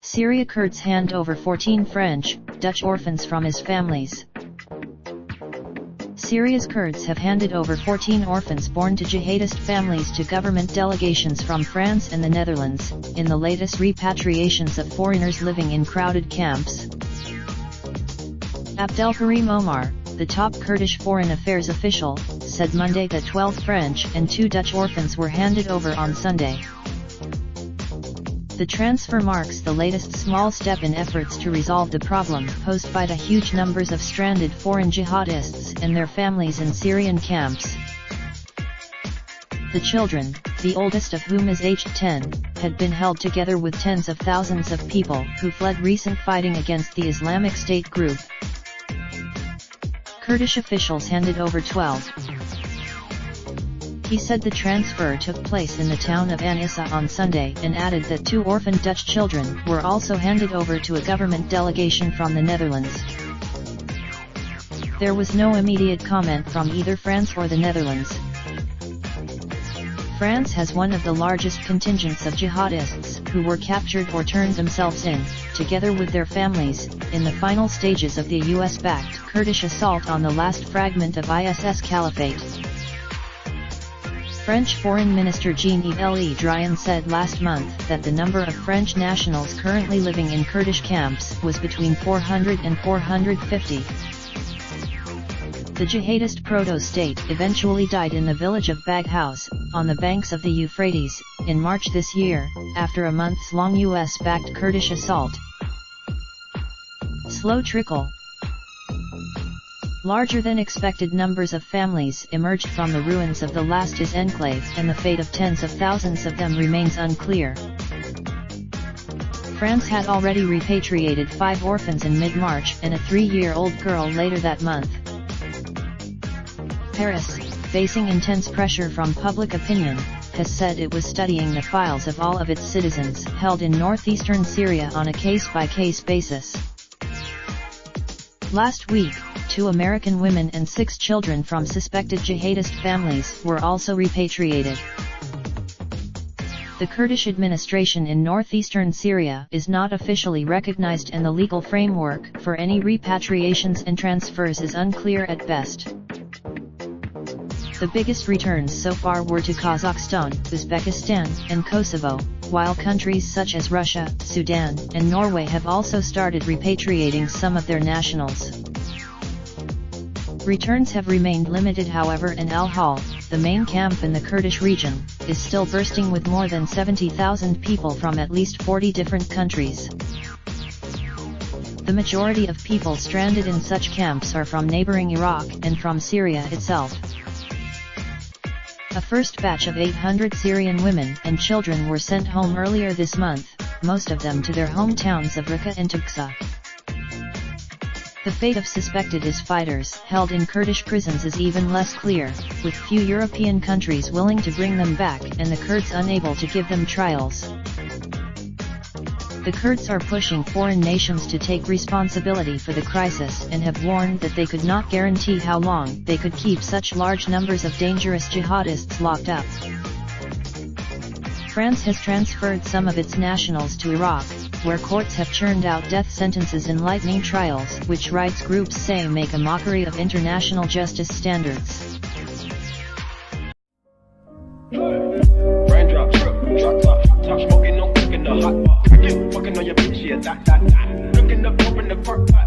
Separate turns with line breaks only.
Syria Kurds hand over 14 French, Dutch orphans from his families. Syria's Kurds have handed over 14 orphans born to jihadist families to government delegations from France and the Netherlands, in the latest repatriations of foreigners living in crowded camps. Abdelkarim Omar, the top Kurdish foreign affairs official, said Monday that 12 French and 2 Dutch orphans were handed over on Sunday. The transfer marks the latest small step in efforts to resolve the problem posed by the huge numbers of stranded foreign jihadists and their families in Syrian camps. The children, the oldest of whom is aged 10, had been held together with tens of thousands of people who fled recent fighting against the Islamic State group. Kurdish officials handed over 12. He said the transfer took place in the town of An Issa on Sunday and added that 2 orphaned Dutch children were also handed over to a government delegation from the Netherlands. There was no immediate comment from either France or the Netherlands. France has one of the largest contingents of jihadists who were captured or turned themselves in, together with their families, in the final stages of the US-backed Kurdish assault on the last fragment of IS's caliphate. French Foreign Minister Jean-Yves Le Drian said last month that the number of French nationals currently living in Kurdish camps was between 400 and 450. The jihadist proto-state eventually died in the village of Baghouz, on the banks of the Euphrates, in March this year, after a months-long US-backed Kurdish assault. Slow trickle. Larger than expected numbers of families emerged from the ruins of the last IS enclave, and the fate of tens of thousands of them remains unclear. France had already repatriated 5 orphans in mid-March and a 3-year-old girl later that month. Paris, facing intense pressure from public opinion, has said it was studying the files of all of its citizens held in northeastern Syria on a case-by-case basis. Last week, 2 American women and 6 children from suspected jihadist families were also repatriated. The Kurdish administration in northeastern Syria is not officially recognized, and the legal framework for any repatriations and transfers is unclear at best. The biggest returns so far were to Kazakhstan, Uzbekistan, and Kosovo, while countries such as Russia, Sudan, and Norway have also started repatriating some of their nationals. Returns have remained limited, however, and Al-Hol, the main camp in the Kurdish region, is still bursting with more than 70,000 people from at least 40 different countries. The majority of people stranded in such camps are from neighboring Iraq and from Syria itself. A first batch of 800 Syrian women and children were sent home earlier this month, most of them to their hometowns of Raqqa and Tuqsa. The fate of suspected IS fighters held in Kurdish prisons is even less clear, with few European countries willing to bring them back and the Kurds unable to give them trials. The Kurds are pushing foreign nations to take responsibility for the crisis and have warned that they could not guarantee how long they could keep such large numbers of dangerous jihadists locked up. France has transferred some of its nationals to Iraq, where courts have churned out death sentences in lightning trials, which rights groups say make a mockery of international justice standards.
Raindrop, drop top, smoking, no cooking the hot pot. Fucking on your bitch, yeah, that. Looking up, open the park pot.